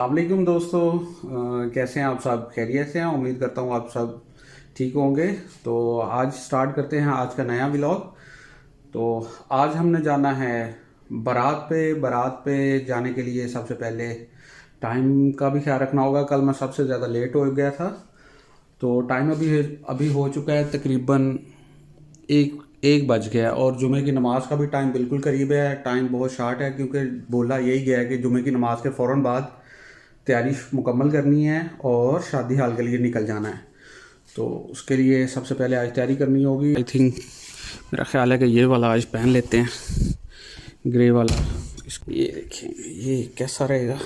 वालेकुम दोस्तों। कैसे हैं आप सब? खैरियत से हैं? उम्मीद करता हूँ आप सब ठीक होंगे। तो आज स्टार्ट करते हैं आज का नया व्लॉग। तो आज हमने जाना है बारात पे जाने के लिए सबसे पहले टाइम का भी ख्याल रखना होगा। कल मैं सबसे ज़्यादा लेट हो गया था, तो टाइम अभी अभी हो चुका है तकरीबन एक एक बज गया है। और जुमे की नमाज का भी टाइम बिल्कुल करीब है। टाइम बहुत शार्ट है क्योंकि बोला यही गया है कि जुमे की नमाज के फ़ौरन बाद तैयारी मुकम्मल करनी है और शादी हाल के लिए निकल जाना है। तो उसके लिए सबसे पहले आज तैयारी करनी होगी। आई थिंक मेरा ख्याल है कि ये वाला आज पहन लेते हैं, ग्रे वाला। इसको ये देखें, ये कैसा रहेगा।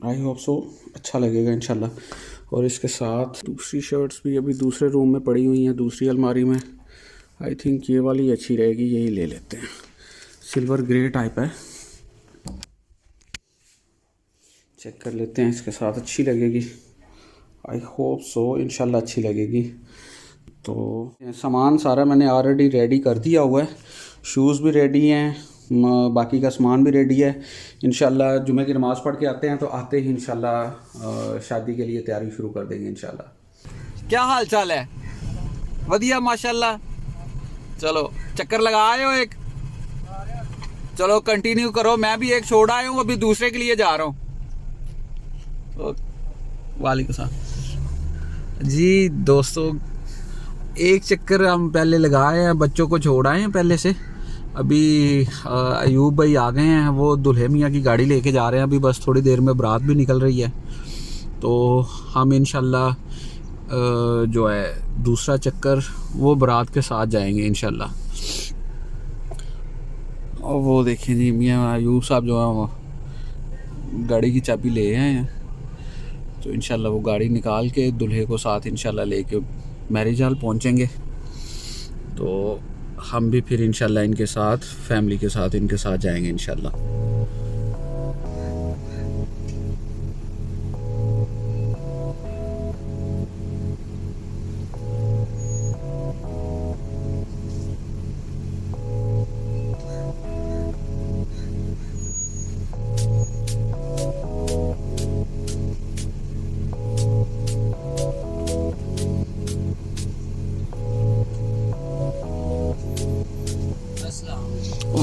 आई होप सो अच्छा लगेगा इंशाल्लाह। और इसके साथ दूसरी शर्ट्स भी अभी दूसरे रूम में पड़ी हुई हैं, दूसरी अलमारी में। आई थिंक ये वाली अच्छी रहेगी, यही ले लेते हैं। सिल्वर ग्रे टाइप है, चेक कर लेते हैं। इसके साथ अच्छी लगेगी, आई होप सो इंशाल्लाह अच्छी लगेगी। तो सामान सारा मैंने ऑलरेडी रेडी कर दिया हुआ है। शूज़ भी रेडी हैं, बाकी का सामान भी रेडी है। इंशाल्लाह जुमे की नमाज़ पढ़ के आते हैं, तो आते ही इंशाल्लाह शादी के लिए तैयारी शुरू कर देंगे इंशाल्लाह। क्या हाल चाल है? वधिया माशाल्लाह। चलो चक्कर लगा आए हो एक, चलो कंटिन्यू करो। मैं भी एक छोड़ आया हूँ, अभी दूसरे के लिए जा रहा हूँ। वालेकुम सलाम जी दोस्तों। एक चक्कर हम पहले लगाए हैं, बच्चों को छोड़ आए हैं पहले से। अभी अयूब भाई आ गए हैं, वो दुल्हे मियाँ की गाड़ी लेके जा रहे हैं। अभी बस थोड़ी देर में बारात भी निकल रही है, तो हम इंशाल्लाह जो है दूसरा चक्कर वो बारात के साथ जाएंगे इंशाल्लाह। और वो देखें जी, मियाँ अयूब साहब जो है वो गाड़ी की चाबी ले आए हैं, तो इंशाल्लाह वो गाड़ी निकाल के दुल्हे को साथ इंशाल्लाह लेके मैरिज हॉल पहुंचेंगे। तो हम भी फिर इंशाल्लाह इनके साथ, फैमिली के साथ इनके साथ जाएंगे इंशाल्लाह।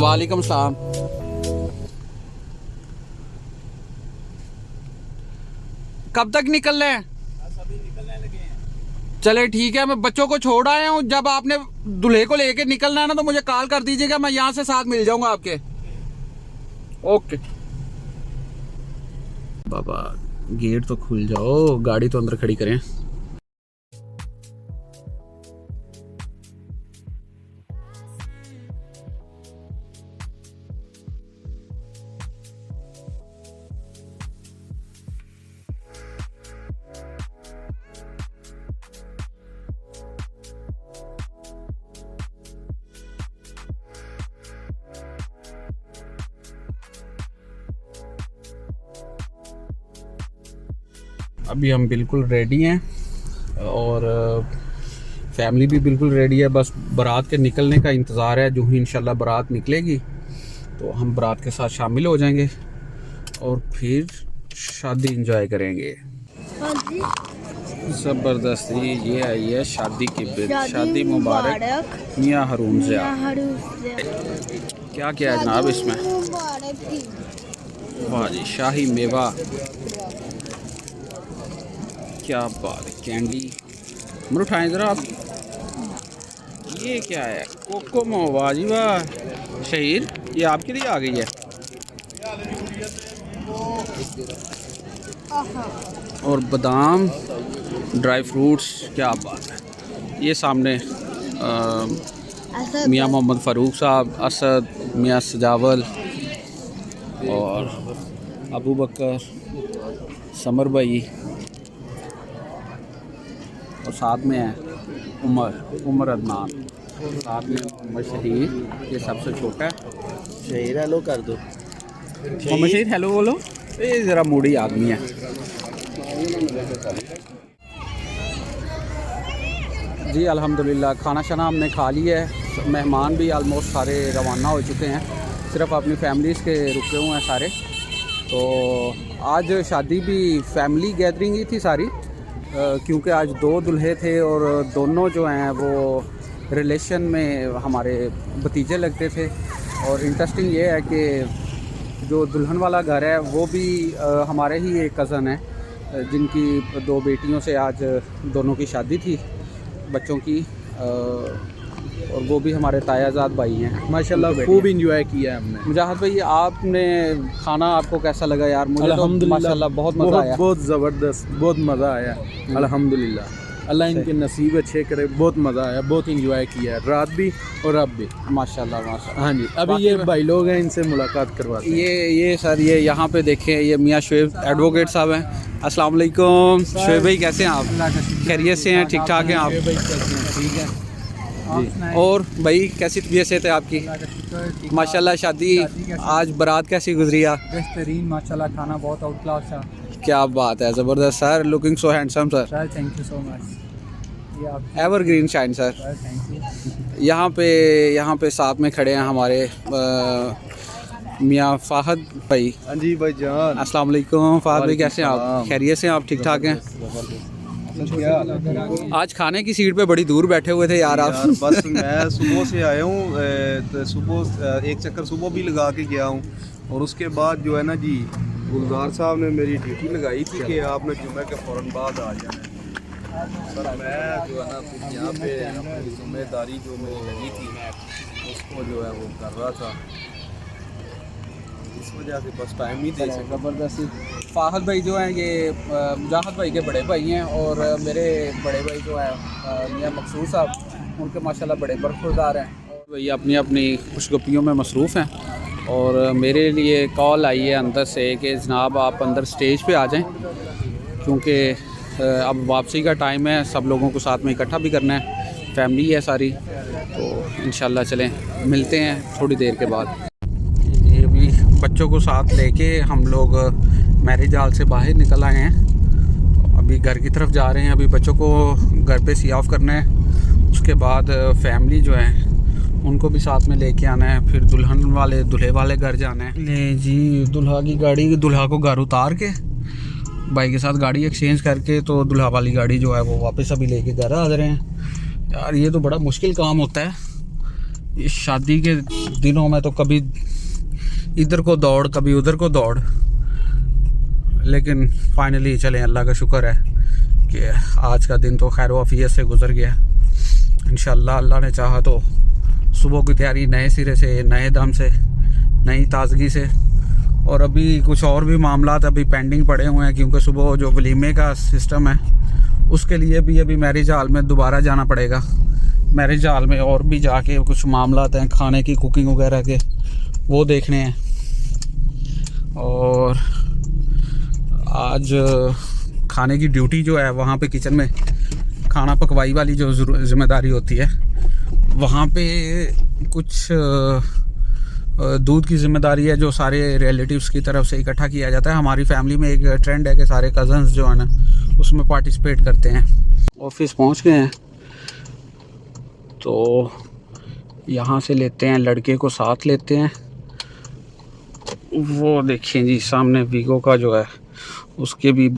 वालेकुम सलाम। कब तक निकल रहे हैं? अभी निकलने लगे हैं। चले ठीक है, मैं बच्चों को छोड़ आया हूँ। जब आपने दूल्हे को लेके निकलना है ना, तो मुझे कॉल कर दीजिएगा, मैं यहाँ से साथ मिल जाऊंगा आपके। ओके बाबा, गेट तो खुल जाओ, गाड़ी तो अंदर खड़ी करें। अभी हम बिल्कुल रेडी हैं और फैमिली भी बिल्कुल रेडी है। बस बारात के निकलने का इंतज़ार है। जो ही इंशाल्लाह बारात निकलेगी तो हम बारात के साथ शामिल हो जाएंगे और फिर शादी एंजॉय करेंगे। ज़बरदस्ती ये आई है शादी की बिद। शादी मुबारक मियाँ हरूम से। क्या क्या है जनाब इसमें? वाह जी, शाही मेवा, क्या बात है। कैंडी मर उठाएं ज़रा आप। ये क्या है? कोको, वाह जी वाह। शहीर, ये आपके लिए आ गई है। और बादाम, ड्राई फ्रूट्स, क्या बात है। ये सामने मियाँ मोहम्मद फ़ारूक साहब, असद, मियाँ सजावल और अबू बकर, समर भाई, और साथ में है उमर अदनान, साथ में मोहम्मद शहीर, ये सबसे छोटा है। शहीर हेलो कर दो। मोहम्मद शहीर हेलो बोलो। ये ज़रा मूडी आदमी है। जी अल्हम्दुलिल्लाह खाना शाना हमने खा लिया है। मेहमान भी आलमोस्ट सारे रवाना हो चुके हैं। सिर्फ अपनी फैमिलीज़ के रुके हुए हैं सारे। तो आज शादी भी फैमिली गैदरिंग ही थी सारी, क्योंकि आज 2 दूल्हे थे और दोनों जो हैं वो रिलेशन में हमारे भतीजे लगते थे। और इंटरेस्टिंग ये है कि जो दुल्हन वाला घर है वो भी हमारे ही एक कज़न है, जिनकी 2 बेटियों से आज दोनों की शादी थी बच्चों की, और वो भी हमारे तायाजाद भाई हैं माशाल्लाह। खूब इंजॉय किया हमने। मुजाहिद भाई, आपने खाना आपको कैसा लगा यार? मुझे तो माशाल्लाह बहुत मज़ा आया। बहुत ज़बरदस्त, बहुत मज़ा आया अल्हम्दुलिल्लाह। अल्लाह इनके नसीब अच्छे करे। बहुत मज़ा आया, बहुत इंजॉय किया है, रात भी और अब भी माशाल्लाह माशाल्लाह। हाँ जी। अभी ये भाई लोग हैं, इनसे मुलाकात करवाते हैं। ये सर, ये यहाँ पे देखें, ये मियाँ शुएब एडवोकेट साहब हैं। अस्सलाम वालेकुम शुएब भाई, कैसे हैं आप? खैरियत से हैं? ठीक ठाक हैं आप? ठीक है जी। और भाई कैसी तबीयत से थे आपकी? माशाल्लाह शादी आज बारात कैसी गुजरी? बेहतरीन माशाल्लाह, खाना बहुत आउट क्लास था। क्या बात है, ज़बरदस्त sir, looking so handsome sir. Sir thank you so much. ये आप evergreen shine sir. Sir thank you. यहाँ पे साथ में खड़े हैं हमारे मियाँ फ़ाहद भाई। हाँ जी भाई जान। अस्सलाम वालेकुम फ़ाहद भाई, कैसे हैं आप? खैरियत से हैं आप? ठीक ठाक हैं? आज खाने की सीट पे बड़ी दूर बैठे हुए थे यार आप। बस मैं सुबह से आया हूँ, तो सुबह एक चक्कर सुबह भी लगा के गया हूँ, और उसके बाद जो है ना जी, गुलजार साहब ने मेरी ड्यूटी लगाई थी कि आपने जुम्मे के फ़ौरन बाद आ जाना है। सर मैं जो है ना फिर यहाँ पे अपनी जिम्मेदारी जो मेरी लगी थी उसको जो है वो कर रहा था, इस वजह से बस टाइम ही दे सका। ज़बरदस्ती। फ़ाहद भाई जो हैं ये मुजाहिद भाई के बड़े भाई हैं, और मेरे बड़े भाई जो हैं मियाँ मकसूद साहब, उनके माशाल्लाह बड़े बरखुरदार हैं। भाई अपनी अपनी खुशगपियों में मसरूफ़ हैं, और मेरे लिए कॉल आई है अंदर से कि जनाब आप अंदर स्टेज पे आ जाएं, क्योंकि अब वापसी का टाइम है, सब लोगों को साथ में इकट्ठा भी करना है, फैमिली है सारी। तो इंशाल्लाह चलें, मिलते हैं थोड़ी देर के बाद। ये अभी बच्चों को साथ लेके हम लोग मैरिज हॉल से बाहर निकल आए हैं, अभी घर की तरफ जा रहे हैं। अभी बच्चों को घर पे सी ऑफ करना है, उसके बाद फैमिली जो है उनको भी साथ में लेके आना है, फिर दूल्हे वाले घर जाना है। ले जी, दूल्हा की गाड़ी, दूल्हा को घर उतार के भाई के साथ गाड़ी एक्सचेंज करके, तो दूल्हा वाली गाड़ी जो है वो वापस अभी लेके घर आ रहे हैं। यार ये तो बड़ा मुश्किल काम होता है, इस शादी के दिनों में तो कभी इधर को दौड़ कभी उधर को दौड़, लेकिन फाइनली चलें, अल्लाह का शुक्र है कि आज का दिन तो खैर वाफियत से गुजर गया। इंशाल्लाह अल्लाह ने चाहा तो सुबह की तैयारी नए सिरे से, नए दम से, नई ताजगी से। और अभी कुछ और भी मामलात अभी पेंडिंग पड़े हुए हैं, क्योंकि सुबह जो वलीमे का सिस्टम है उसके लिए भी अभी मैरिज हॉल में दोबारा जाना पड़ेगा। मैरिज हॉल में और भी जाके कुछ मामलात हैं खाने की, कुकिंग वगैरह के, वो देखने हैं। और आज खाने की ड्यूटी जो है वहाँ पे किचन में खाना पकवाई वाली जो ज़िम्मेदारी होती है, वहाँ पे कुछ दूध की ज़िम्मेदारी है जो सारे रिलेटिव्स की तरफ से इकट्ठा किया जाता है। हमारी फैमिली में एक ट्रेंड है कि सारे कज़न्स जो है ना उसमें पार्टिसिपेट करते हैं। ऑफिस पहुँच गए हैं, तो यहाँ से लेते हैं, लड़के को साथ लेते हैं। वो देखिए जी सामने वीगो का जो है उसके भी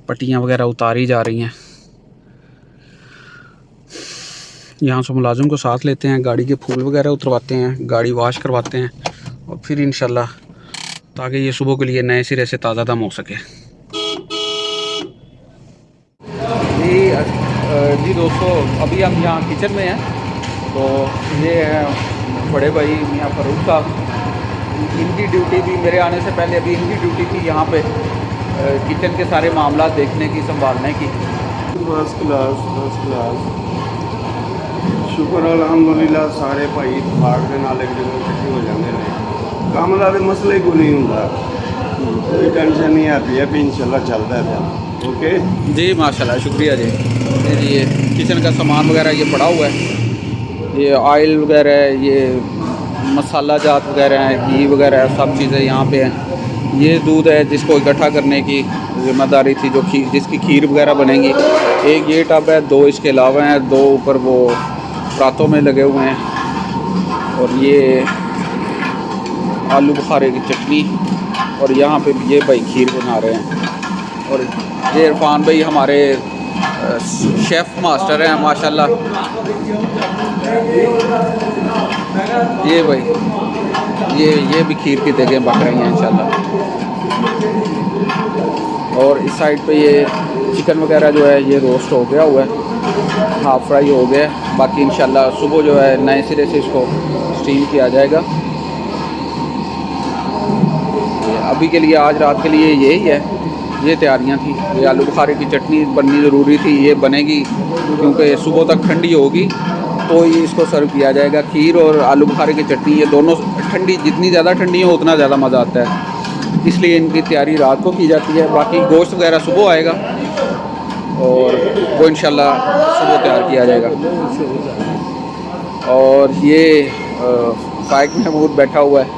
पट्टियाँ वगैरह उतारी जा रही हैं। यहाँ से मुलाजिम को साथ लेते हैं, गाड़ी के फूल वगैरह उतरवाते हैं, गाड़ी वॉश करवाते हैं, और फिर इंशाल्लाह ताकि ये सुबह के लिए नए सिरे से ताज़ा दम हो सके। जी दोस्तों, अभी हम यहाँ किचन में हैं, तो ये है बड़े भाई मियाँ फ़ारूक साहब। इनकी ड्यूटी भी मेरे आने से पहले अभी इनकी ड्यूटी थी यहाँ पे किचन के सारे मामला देखने की, संभालने की। फर्स्ट क्लास शुक्र अलहमदुलिल्लाह। सारे भाई इतफाक के नाल एक जगह इकट्ठे हो जाते हैं, काम का तो मसला ही कोई नहीं होता, कोई टेंशन नहीं आती है, भी इंशाल्लाह चलता है। ओके जी माशाल्लाह, शुक्रिया जी। ये किचन का सामान वगैरह ये पड़ा हुआ है, ये ऑयल वगैरह, ये मसाला जात वगैरह हैं, घी वगैरह सब चीज़ें यहाँ पे हैं। ये दूध है जिसको इकट्ठा करने की जिम्मेदारी थी, जो जिसकी खीर वगैरह बनेगी। एक ये टब है, 2 इसके अलावा हैं, 2 ऊपर वो रातों में लगे हुए हैं। और ये आलू बुखारे की चटनी, और यहाँ पे भी ये भाई खीर बना रहे हैं। और ये इरफान भाई हमारे शेफ़ मास्टर हैं माशाल्लाह। ये भाई ये भी खीर की देखें बन रही हैं इंशाल्लाह। और इस साइड पे ये चिकन वगैरह जो है ये रोस्ट हो गया हुआ है, हाफ फ्राई हो गया है। बाकी इंशाल्लाह सुबह जो है नए सिरे से इसको स्टीम किया जाएगा। अभी के लिए आज रात के लिए यही है, ये तैयारियां थी। ये आलू बुखारे की चटनी बननी ज़रूरी थी, ये बनेगी क्योंकि सुबह तक ठंडी होगी तो ये इसको सर्व किया जाएगा। खीर और आलू बुखारे की चटनी ये दोनों ठंडी, जितनी ज़्यादा ठंडी हो उतना ज़्यादा मज़ा आता है, इसलिए इनकी तैयारी रात को की जाती है। बाकी गोश्त वगैरह सुबह आएगा और वो इंशाल्लाह सुबह तैयार किया जाएगा। और ये फाइक महमूद बैठा हुआ है,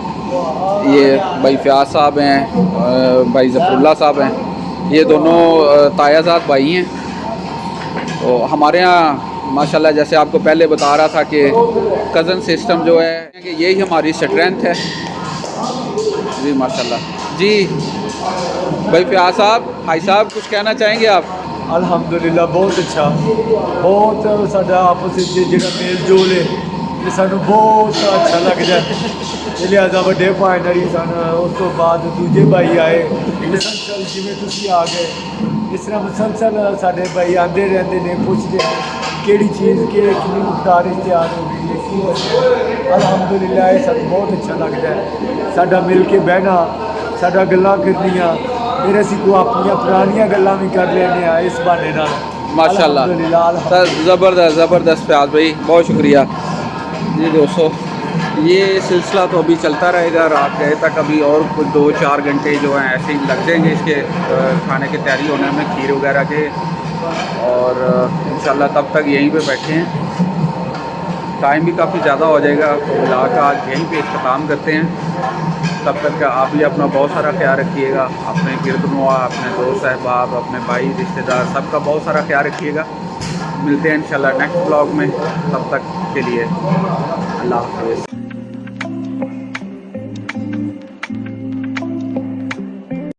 ये भाई फ़याज़ साहब हैं, भाई ज़फ़रुल्लाह साहब हैं, ये दोनों तायाज़ाद भाई हैं। तो हमारे यहाँ माशाल्लाह जैसे आपको पहले बता रहा था कि कज़न सिस्टम जो है कि यही हमारी स्ट्रेंथ है जी माशाल्लाह। जी भाई फ़याज़ साहब, भाई साहब कुछ कहना चाहेंगे आप? अल्हम्दुलिल्लाह बहुत अच्छा, बहुत साडा आपस में जो मेल जोल है ये सानू बहुत अच्छा लगता है। लिहाजा वड्डे फाइनली सन, उस तो बाद दूजे भाई आए मुसलसल, जिमें तुसी आ गए इस तरह मुसलसल साडे भाई आते रहते ने, पूछते हैं केड़ी चीज़ के कितनी मुख्तार तैयार हो गई। अल्हम्दुलिल्लाह ये सानू बहुत अच्छा लगता है, साडा मिल के बहना, साडा गल्लां करनियां, फिर असीं को अपनियां पुरानियां गल्लां भी कर लेने आ इस बहाने नाल माशाल्लाह। सर ज़बरदस्त ज़बरदस्त फ़याज़ भाई, बहुत शुक्रिया जी। दोस्तों ये सिलसिला तो अभी चलता रहेगा रात गए तक, अभी और कुछ 2-4 घंटे जो हैं ऐसे ही लग जाएंगे इसके खाने की तैयारी होने में, खीर वगैरह के। और इंशाल्लाह तब तक यहीं पे बैठे हैं, टाइम भी काफ़ी ज़्यादा हो जाएगा, तो मिलाकर आज यहीं पे इख्तिताम करते हैं। तब तक आप भी अपना बहुत सारा ख्याल रखिएगा, अपने गिरदनुआ, अपने दोस्त अहबाब, अपने भाई रिश्तेदार, सबका बहुत सारा ख्याल रखिएगा। मिलते हैं इंशाल्लाह नेक्स्ट ब्लॉग में, तब तक के लिए अल्लाह हाफ़िज़।